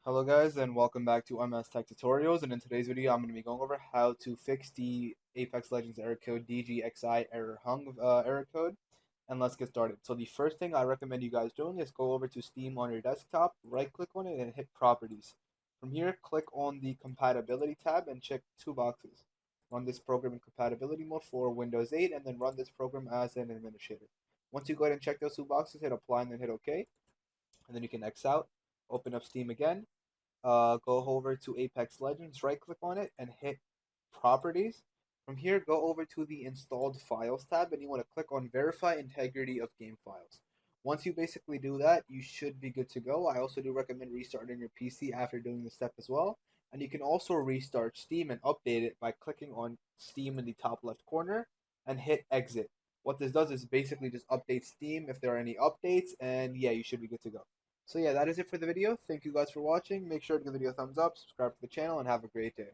Hello guys and welcome back to MS Tech Tutorials, and in today's video I'm going to be going over how to fix the Apex Legends error code DGXI error hung error code, and let's get started. So the first thing I recommend you guys doing is go over to Steam on your desktop, right click on it and hit properties. From here click on the compatibility tab and check two boxes. Run this program in compatibility mode for Windows 8 and then run this program as an administrator. Once you go ahead and check those two boxes, hit apply and then hit OK, and then you can X out, open up Steam again, go over to Apex Legends, right click on it, and hit Properties. From here, go over to the Installed Files tab, and you want to click on Verify Integrity of Game Files. Once you basically do that, you should be good to go. I also do recommend restarting your PC after doing this step as well. And you can also restart Steam and update it by clicking on Steam in the top left corner and hit Exit. What this does is basically just update Steam if there are any updates, and yeah, you should be good to go. So yeah, that is it for the video. Thank you guys for watching. Make sure to give the video a thumbs up, subscribe to the channel, and have a great day.